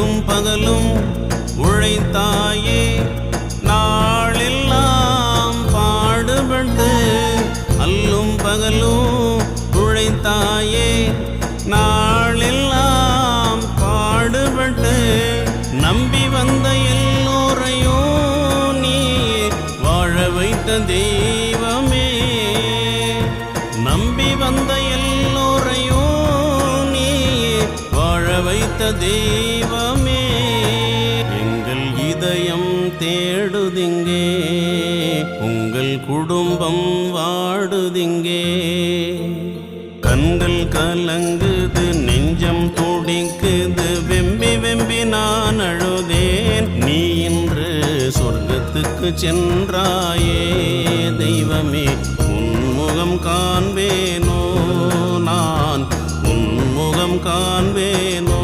அல்லும் பகலும் உழைத்தாயே, நாளெல்லாம் பாடுபட்டு அல்லும் பகலும் உழைத்தாயே, நாளெல்லாம் பாடுபட்டு நம்பி வந்த எல்லோரையும் நீ வாழ வைத்த தெய்வமே. நம்பி வந்த எல்லோரையும் நீ வாழ வைத்த தெய்வமே. எங்கள் இதயம் தேடுதிங்கே, உங்கள் குடும்பம் வாடுதிங்கே. கண்கள் கலங்குது, நெஞ்சம் துடிக்குது, வெம்பி வெம்பி நான் அழுதேன். நீ இன்று சொர்க்கத்துக்கு சென்றாயே தெய்வமே, உன்முகம் காண்பேனோ நான், உன்முகம் காண்பேனோ.